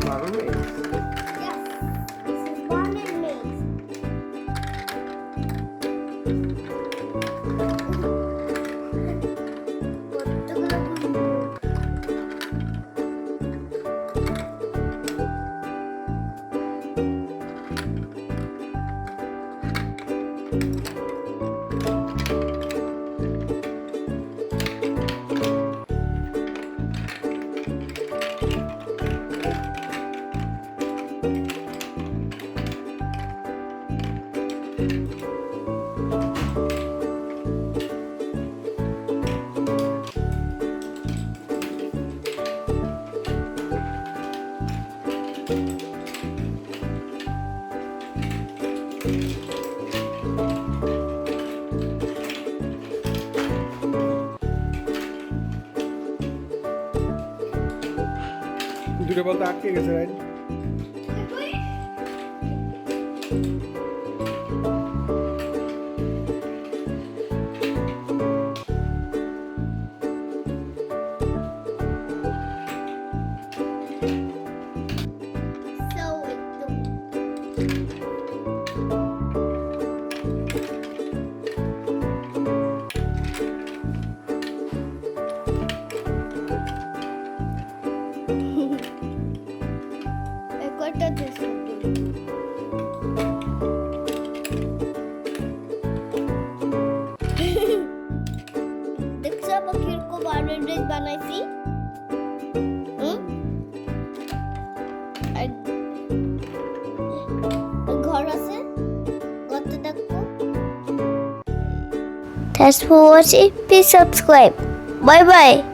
Marmalade. Yes, this is marmalade. কতগুলো দুটো বল তো আটকে গেছে রাইট। So একদম কয়টা দেশ দেখছো আমি কিরকম মার্মেলেড বানাইছি আর ঘর আছে কত দেখো Thanks for watching. Please subscribe. Bye bye.